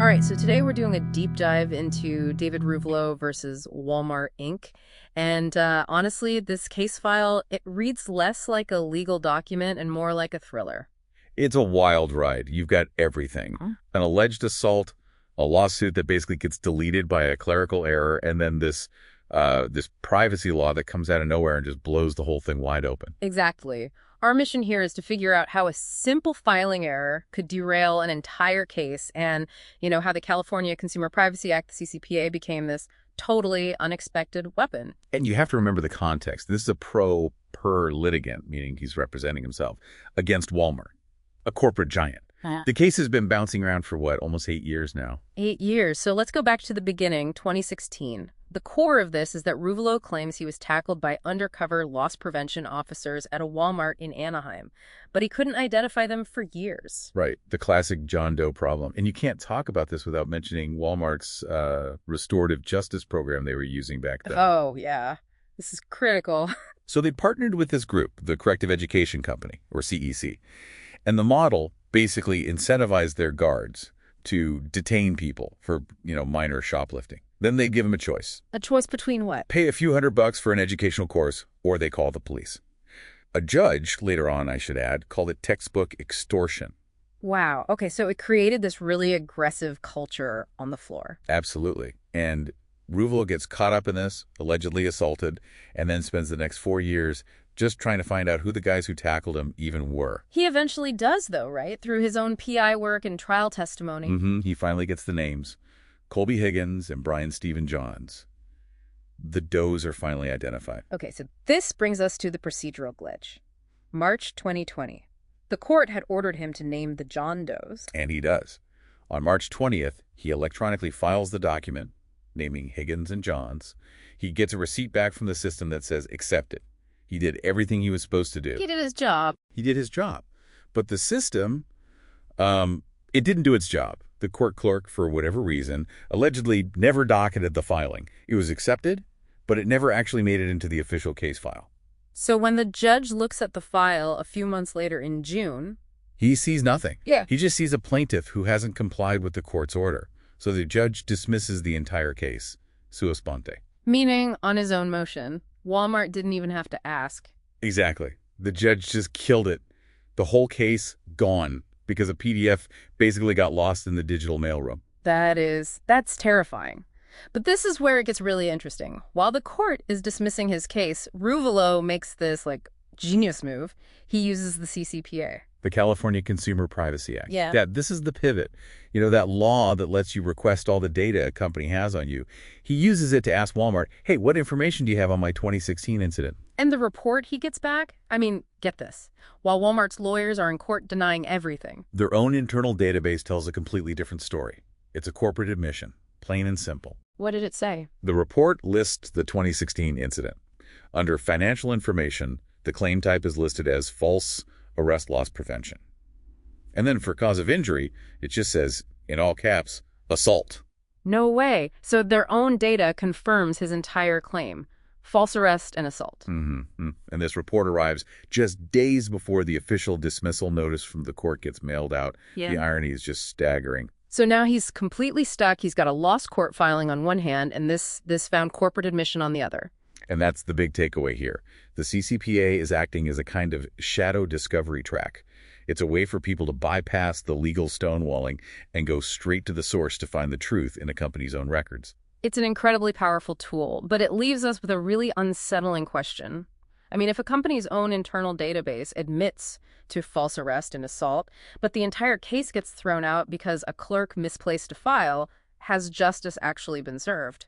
All right, so today we're doing a deep dive into David Ruvolo versus Walmart Inc. And honestly, this case file, it reads less like a legal document and more like a thriller. It's a wild ride. You've got everything. An alleged assault, a lawsuit that basically gets deleted by a clerical error, and then this privacy law that comes out of nowhere and just blows the whole thing wide open. Exactly. Our mission here is to figure out how a simple filing error could derail an entire case and, how the California Consumer Privacy Act, the CCPA, became this totally unexpected weapon. And you have to remember the context. This is a per litigant, meaning he's representing himself, against Walmart, a corporate giant. The case has been bouncing around for almost 8 years now. 8 years. So let's go back to the beginning, 2016. The core of this is that Ruvolo claims he was tackled by undercover loss prevention officers at a Walmart in Anaheim, but he couldn't identify them for years. Right. The classic John Doe problem. And you can't talk about this without mentioning Walmart's restorative justice program they were using back then. Oh, yeah. This is critical. So they partnered with this group, the Corrective Education Company, or CEC. And the model basically incentivized their guards to detain people for, minor shoplifting. Then they give them a choice. A choice between what? Pay a few $100 for an educational course, or they call the police. A judge, later on I should add, called it textbook extortion. Wow. Okay, so it created this really aggressive culture on the floor. Absolutely. And Ruvolo gets caught up in this, allegedly assaulted, and then spends the next 4 years just trying to find out who the guys who tackled him even were. He eventually does, though, right? Through his own PI work and trial testimony. He finally gets the names. Colby Higgins and Brian Stephen Johns. The does are finally identified. Okay, so this brings us to the procedural glitch. March 2020. The court had ordered him to name the John Does. And he does. On March 20th, he electronically files the document, naming Higgins and Johns. He gets a receipt back from the system that says accepted. He did everything he was supposed to do. He did his job. He did his job. But the system, it didn't do its job. The court clerk, for whatever reason, allegedly never docketed the filing. It was accepted, but it never actually made it into the official case file. So when the judge looks at the file a few months later in June... he sees nothing. Yeah. He just sees a plaintiff who hasn't complied with the court's order. So the judge dismisses the entire case, sua sponte. Meaning, on his own motion, Walmart didn't even have to ask. Exactly. The judge just killed it. The whole case, gone. Because a PDF basically got lost in the digital mailroom. That's terrifying. But this is where it gets really interesting. While the court is dismissing his case, Ruvolo makes this, genius move. He uses the CCPA. The California Consumer Privacy Act. Yeah. This is the pivot. That law that lets you request all the data a company has on you. He uses it to ask Walmart, hey, what information do you have on my 2016 incident? And the report he gets back? Get this. While Walmart's lawyers are in court denying everything. Their own internal database tells a completely different story. It's a corporate admission, plain and simple. What did it say? The report lists the 2016 incident. Under financial information, the claim type is listed as false arrest loss prevention. And then for cause of injury, it just says, in all caps, assault. No way. So their own data confirms his entire claim. False arrest and assault. And this report arrives just days before the official dismissal notice from the court gets mailed out. Yeah. The irony is just staggering. So now he's completely stuck. He's got a lost court filing on one hand and this found corporate admission on the other. And that's the big takeaway here. The CCPA is acting as a kind of shadow discovery track. It's a way for people to bypass the legal stonewalling and go straight to the source to find the truth in a company's own records. It's an incredibly powerful tool, but it leaves us with a really unsettling question. If a company's own internal database admits to false arrest and assault, but the entire case gets thrown out because a clerk misplaced a file, has justice actually been served?